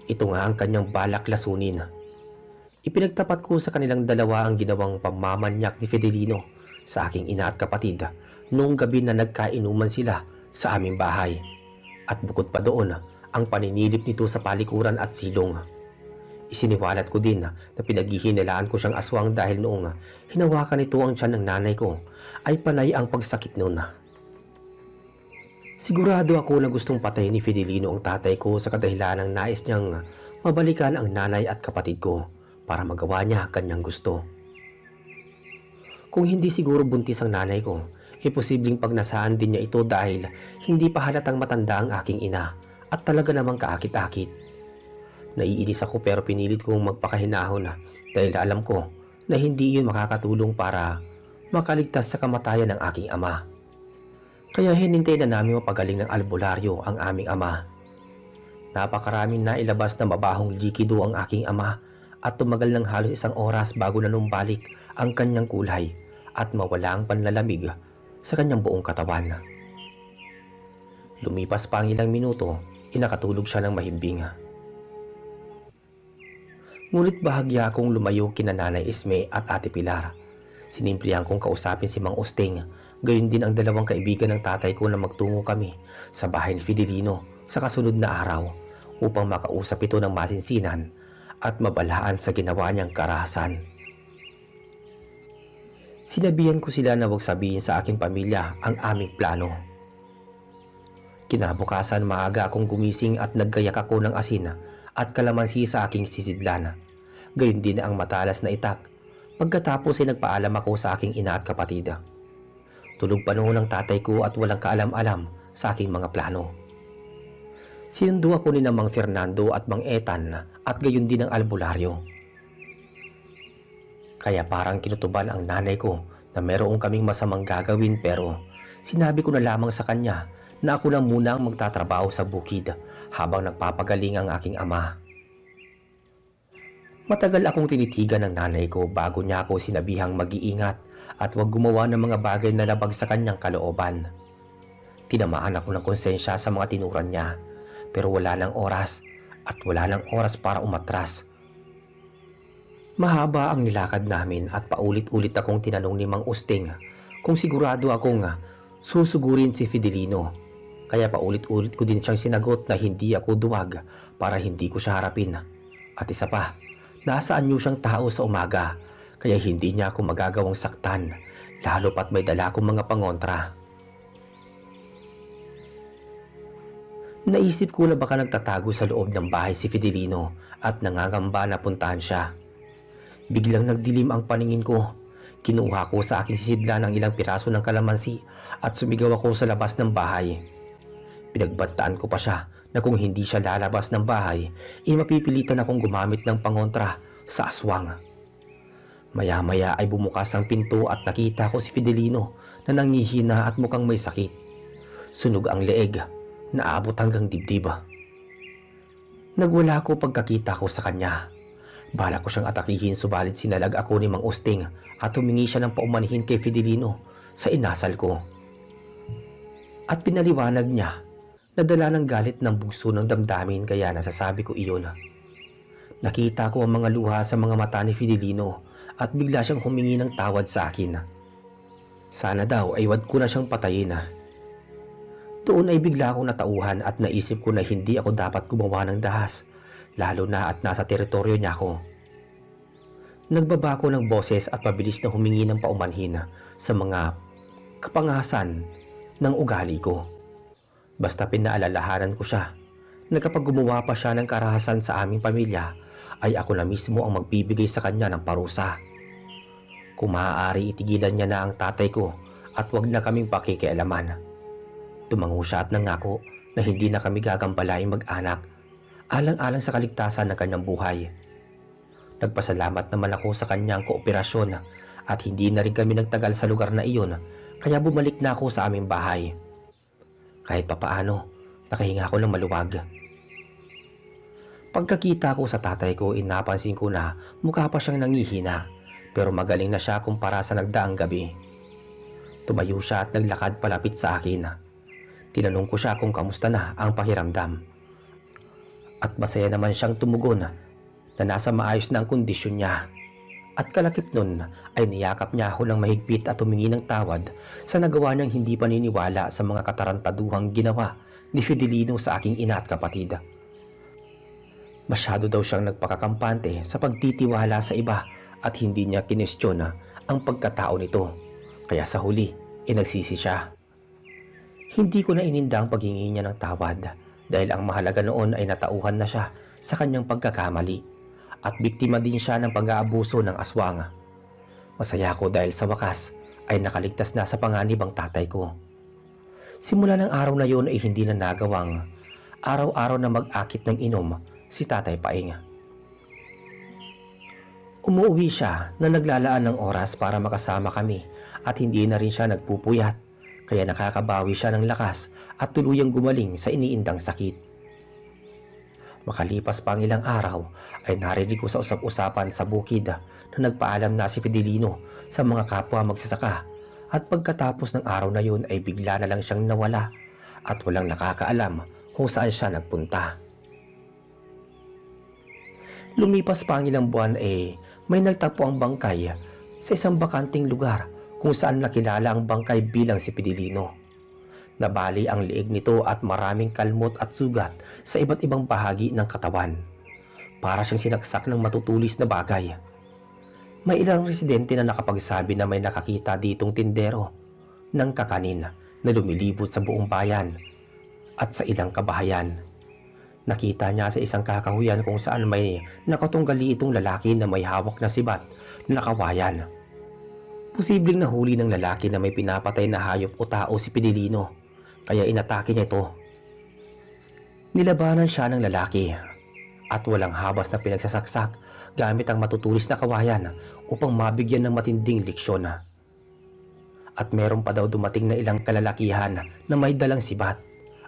Ito nga ang kanyang balak lasunin. Ipinagtapat ko sa kanilang dalawa ang ginawang pamamanyak ni Fidelino sa aking ina at kapatid noong gabi na nagkainuman sila sa aming bahay. At bukod pa doon, ang paninilip nito sa palikuran at silong. Isiniwalat ko din na pinaghihinalaan ko siyang aswang dahil noong hinawakan nito ang tiyan ng nanay ko ay panay ang pagsakit noon. Sigurado ako na gustong patayin ni Fidelino ang tatay ko sa kadahilan ng nais niyang mabalikan ang nanay at kapatid ko para magawa niya kanyang gusto. Kung hindi siguro buntis ang nanay ko, posibleng pagnasaan din niya ito dahil hindi pa halatang matanda ang aking ina at talaga namang kaakit-akit. Naiinis ako pero pinilit kong magpakahinahon dahil alam ko na hindi yun makakatulong para makaligtas sa kamatayan ng aking ama. Kaya hinintay na namin mapagaling ng albularyo ang aming ama. Napakaraming nailabas na mabahong likido ang aking ama at tumagal ng halos 1 oras bago nanumbalik ang kanyang kulay at mawala ang panlalamig sa kanyang buong katawan. Lumipas pa ang ilang minuto, nakatulog siya ng mahimbing. Ngunit bahagya akong lumayo kina Nanay Isme at Ate Pilar. Sinimplihan kong kausapin si Mang Usteng, Gayon din ang dalawang kaibigan ng tatay ko na magtungo kami sa bahay ni Fidelino sa kasunod na araw upang makausap ito ng masinsinan at mabalaan sa ginawa niyang karahasan. Sinabihan ko sila na huwag sabihin sa aking pamilya ang aming plano. Kinabukasan maaga akong gumising at naggayak ako ng asin at kalamansi sa aking sisidlan. Gayon din ang matalas na itak. Pagkatapos ay nagpaalam ako sa aking ina at kapatid. Tulog pa noon ang tatay ko at walang kaalam-alam sa aking mga plano. Sinundo ako ni Mang Fernando at Mang Etan at gayon din ang albularyo. Kaya parang kinutuban ang nanay ko na meron kaming masamang gagawin, pero sinabi ko na lamang sa kanya na ako lang muna ang magtatrabaho sa bukid habang nagpapagaling ang aking ama. Matagal akong tinitigan ng nanay ko bago niya ako sinabihang mag-iingat at huwag gumawa ng mga bagay na labag sa kanyang kalooban. Tinamaan ako ng konsensya sa mga tinuran niya, pero wala nang oras para umatras. Mahaba ang nilakad namin at paulit-ulit akong tinanong ni Mang Usting kung sigurado akong susugurin si Fidelino. Kaya paulit-ulit ko din siyang sinagot na hindi ako duwag para hindi ko siya harapin. At isa pa, nasaan niyo siyang tao sa umaga, kaya hindi niya ako magagawang saktan, lalo pat may dala akong mga pangontra. Naisip ko na baka nagtatago sa loob ng bahay si Fidelino at nangangamba na puntahan siya. Biglang nagdilim ang paningin ko. Kinuha ko sa aking sisidlan ang ilang piraso ng kalamansi at sumigaw ako sa labas ng bahay. Pinagbantaan ko pa siya na kung hindi siya lalabas ng bahay, mapipilitan akong gumamit ng pangontra sa aswang. Maya-maya ay bumukas ang pinto at nakita ko si Fidelino na nangihina at mukhang may sakit. Sunog ang leeg, naabot hanggang dibdib. Nagwala ko pagkakita ko sa kanya. Bala ko siyang atakihin, subalit sinalag ako ni Mang Usting at humingi siya ng paumanhin kay Fidelino sa inasal ko. At pinaliwanag niya na dala ng galit ng bugso ng damdamin, kaya nasasabi ko iyon. Nakita ko ang mga luha sa mga mata ni Fidelino at bigla siyang humingi ng tawad sa akin. Sana daw ay wag ko na siyang patayin. Doon ay bigla akong natauhan at naisip ko na hindi ako dapat gumawa ng dahas, lalo na at nasa teritoryo niya ako. Nagbaba ko ng boses at pabilis na humingi ng paumanhin sa mga kapangasan ng ugali ko. Basta pinaalalahanan ko siya na kapag gumawa pa siya ng karahasan sa aming pamilya, ay ako na mismo ang magbibigay sa kanya ng parusa. Kung maaari, itigilan niya na ang tatay ko at wag na kaming pakikialaman. Tumango siya at nangako na hindi na kami gagambalaing mag-anak, alang-alang sa kaligtasan ng kanyang buhay. Nagpasalamat naman ako sa kanyang kooperasyon at hindi na rin kami nagtagal sa lugar na iyon, kaya bumalik na ako sa aming bahay. Kahit papaano, nakahinga ako ng maluwag. Pagkakita ko sa tatay ko, napansin ko na mukha pa siyang nangihina, pero magaling na siya kumpara sa nagdaang gabi. Tumayo siya at naglakad palapit sa akin. Tinanong ko siya kung kamusta na ang pakiramdam. At masaya naman siyang tumugon na nasa maayos na ang kondisyon niya. At kalakip nun ay niyakap niya ako ng mahigpit at humingi ng tawad sa nagawa niyang hindi paniniwala sa mga katarantaduhang ginawa ni Fidelino sa aking ina at kapatid. Masyado daw siyang nagpakakampante sa pagtitiwala sa iba at hindi niya kinestyon ang pagkatao nito, kaya sa huli nagsisi siya. Hindi ko na ininda ang paghingi niya ng tawad dahil ang mahalaga noon ay natauhan na siya sa kanyang pagkakamali at biktima din siya ng pag-aabuso ng aswang. Masaya ako dahil sa wakas ay nakaligtas na sa panganib ang tatay ko. Simula ng araw na yun ay hindi na nagawang araw-araw na mag-akit ng inom si Tatay Paing. Umuwi siya na naglalaan ng oras para makasama kami at hindi na rin siya nagpupuyat, kaya nakakabawi siya ng lakas at tuluyang gumaling sa iniindang sakit. Makalipas pa ang ilang araw ay narinig ko sa usap-usapan sa bukid na nagpaalam na si Fidelino sa mga kapwa magsasaka, at pagkatapos ng araw na yun ay bigla na lang siyang nawala at walang nakakaalam kung saan siya nagpunta. Lumipas pa ang ilang buwan may nagtapo ang bangkay sa isang bakanting lugar kung saan nakilala ang bangkay bilang si Fidelino. Nabali ang liig nito at maraming kalmot at sugat sa iba't ibang bahagi ng katawan. Para siyang sinaksak ng matutulis na bagay. May ilang residente na nakapagsabi na may nakakita ditong tindero ng kakanin na lumilibot sa buong bayan at sa ilang kabahayan. Nakita niya sa isang kakahuyan kung saan may nakatunggali itong lalaki na may hawak na sibat na kawayan. Posibleng nahuli ng lalaki na may pinapatay na hayop o tao si Fidelino, kaya inatake niya ito. Nilabanan siya ng lalaki at walang habas na pinagsasaksak gamit ang matutulis na kawayan upang mabigyan ng matinding leksyon. At meron pa daw dumating na ilang kalalakihan na may dalang sibat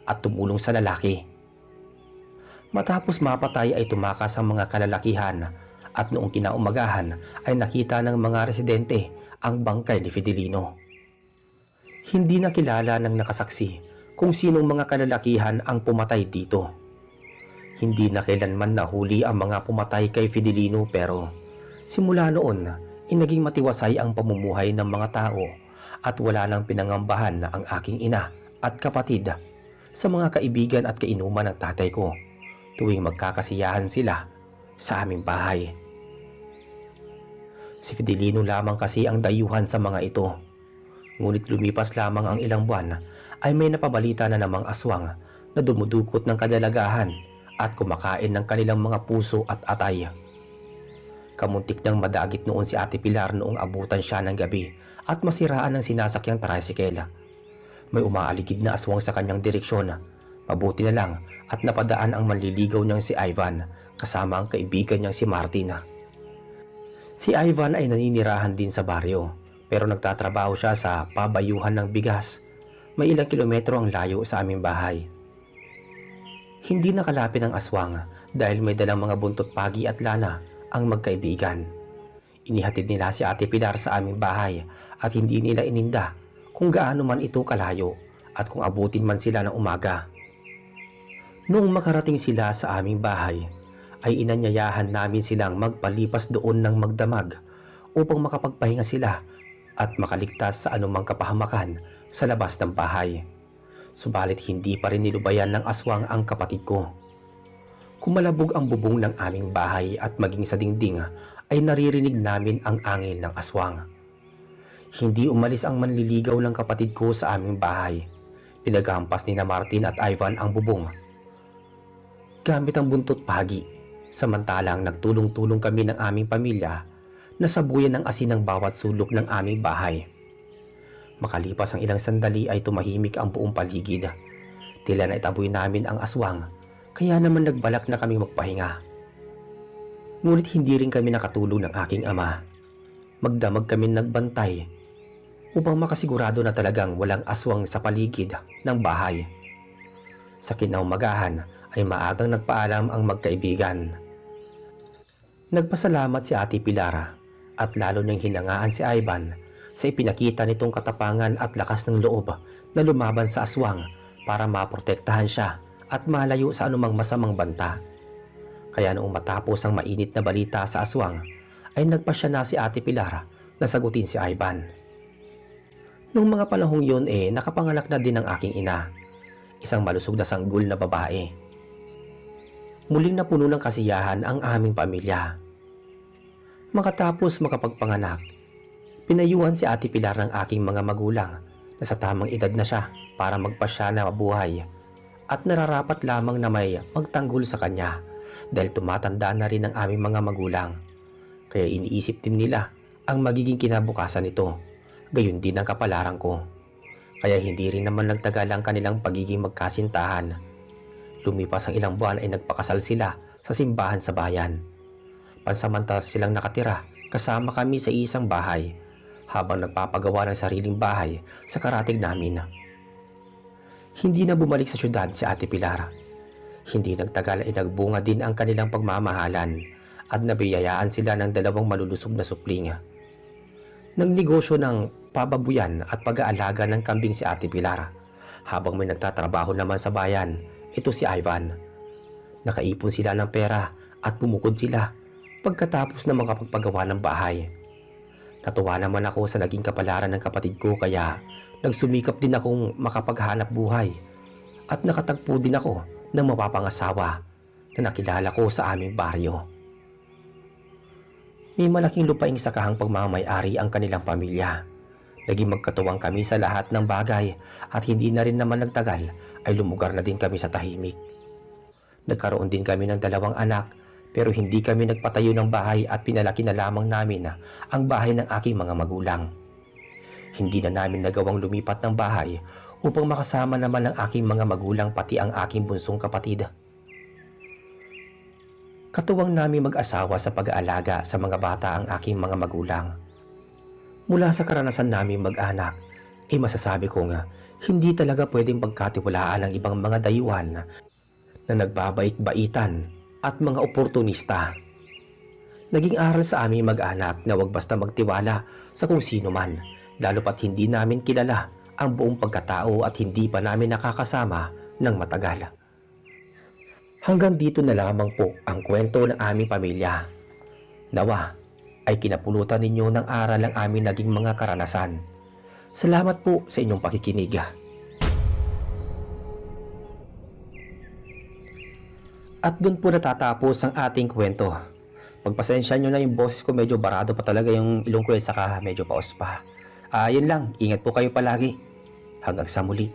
at tumulong sa lalaki. Matapos mapatay ay tumakas ang mga kalalakihan at noong kinaumagahan ay nakita ng mga residente ang bangkay ni Fidelino. Hindi nakilala ng nakasaksi kung sinong mga kalalakihan ang pumatay dito. Hindi na kailanman nahuli ang mga pumatay kay Fidelino pero simula noon ay naging matiwasay ang pamumuhay ng mga tao at wala nang pinangambahan na ang aking ina at kapatid sa mga kaibigan at kainuman ng tatay ko tuwing magkakasiyahan sila sa aming bahay. Si Fidelino lamang kasi ang dayuhan sa mga ito. Ngunit lumipas lamang ang ilang buwan ay may napabalita na namang aswang na dumudukot ng kadalagahan at kumakain ng kanilang mga puso at atay. Kamuntik nang madagit noon si Ate Pilar noong abutan siya ng gabi at masiraan ng sinasakyang tricycle. May umaaligid na aswang sa kanyang direksyon. Mabuti na lang at napadaan ang manliligaw niyang si Ivan kasama ang kaibigan niyang si Martin. Si Ivan ay naninirahan din sa baryo pero nagtatrabaho siya sa pabayuhan ng bigas. May ilang kilometro ang layo sa aming bahay. Hindi nakalapit ang aswang dahil may dalang mga buntot pagi at lana ang magkaibigan. Inihatid nila si Ate Pilar sa aming bahay at hindi nila ininda kung gaano man ito kalayo at kung abutin man sila ng umaga. Noong makarating sila sa aming bahay, ay inanyayahan namin silang magpalipas doon ng magdamag upang makapagpahinga sila at makaligtas sa anumang kapahamakan sa labas ng bahay. Subalit hindi pa rin nilubayan ng aswang ang kapatid ko. Kumalabog ang bubong ng aming bahay at maging sa dingding ay naririnig namin ang angin ng aswang. Hindi umalis ang manliligaw ng kapatid ko sa aming bahay. Pinaghampas ni na Martin at Ivan ang bubong gamit ang buntot pagi, samantalang nagtulong-tulong kami ng aming pamilya na sabuyan ng asin ng bawat sulok ng aming bahay. Makalipas ang ilang sandali ay tumahimik ang buong paligid. Tila na itaboy namin ang aswang, kaya naman nagbalak na kaming magpahinga. Ngunit hindi rin kami nakatulong ng aking ama. Magdamag kami nagbantay upang makasigurado na talagang walang aswang sa paligid ng bahay. Sa kinaumagahan ay maagang nagpaalam ang magkaibigan. Nagpasalamat si Ate Pilar at lalo niyang hinangaan si Ivan sa ipinakita nitong katapangan at lakas ng loob na lumaban sa aswang para maprotektahan siya at malayo sa anumang masamang banta. Kaya noong matapos ang mainit na balita sa aswang ay nagpasya na si Ate Pilar na sagutin si Ivan. Noong mga panahong yun nakapanganak na din ang aking ina, isang malusog na sanggol na babae. Muling napuno ng kasiyahan ang aming pamilya. Makatapos makapagpanganak, pinayuhan si Ate Pilar ng aking mga magulang na sa tamang edad na siya para magpasya na mabuhay at nararapat lamang na may magtanggol sa kanya dahil tumatanda na rin ang aming mga magulang. Kaya iniisip din nila ang magiging kinabukasan nito, gayon din ang kapalaran ko. Kaya hindi rin naman nagtagal ang kanilang pagiging magkasintahan. Lumipas ang ilang buwan ay nagpakasal sila sa simbahan sa bayan. Pansamantala silang nakatira kasama kami sa isang bahay habang nagpapagawa ng sariling bahay sa karatig namin. Hindi na bumalik sa syudad si Ate Pilar. Hindi nagtagal ay nagbunga din ang kanilang pagmamahalan at nabiyayaan sila ng dalawang malulusog na supling. Nagnegosyo ng pababuyan at pag-aalaga ng kambing si Ate Pilar habang may nagtatrabaho naman sa bayan. Ito si Ivan. Nakaipon sila ng pera at bumukod sila pagkatapos na makapagpagawa ng bahay. Natuwa naman ako sa naging kapalaran ng kapatid ko kaya nagsumikap din akong makapaghanap buhay at nakatagpo din ako ng mapapangasawa na nakilala ko sa aming baryo. May malaking lupaing sakahang pagmamayari ang kanilang pamilya. Naging magkatuwang kami sa lahat ng bagay at hindi na rin naman nagtagal ay lumugar na din kami sa tahimik. Nagkaroon din kami ng 2 anak pero hindi kami nagpatayo ng bahay at pinalaki na lamang namin ang bahay ng aking mga magulang. Hindi na namin nagawang lumipat ng bahay upang makasama naman ang aking mga magulang pati ang aking bunsong kapatid. Katuwang namin mag-asawa sa pag-aalaga sa mga bata ang aking mga magulang. Mula sa karanasan namin mag-anak, masasabi ko nga, hindi talaga pwedeng pagkatiwalaan ang ibang mga dayuhan na nagbabait-baitan at mga oportunista. Naging aral sa aming mag-anak na huwag basta magtiwala sa kung sino man, lalo pat hindi namin kilala ang buong pagkatao at hindi pa namin nakakasama ng matagal. Hanggang dito na lamang po ang kwento ng aming pamilya. Nawa ay kinapulutan ninyo ng aral ang aming naging mga karanasan. Salamat po sa inyong pakikinig. At doon po natatapos ang ating kwento. Pagpasensya nyo na yung boses ko, medyo barado pa talaga yung ilong ko saka medyo paos pa. Yun lang, ingat po kayo palagi. Hanggang sa muli.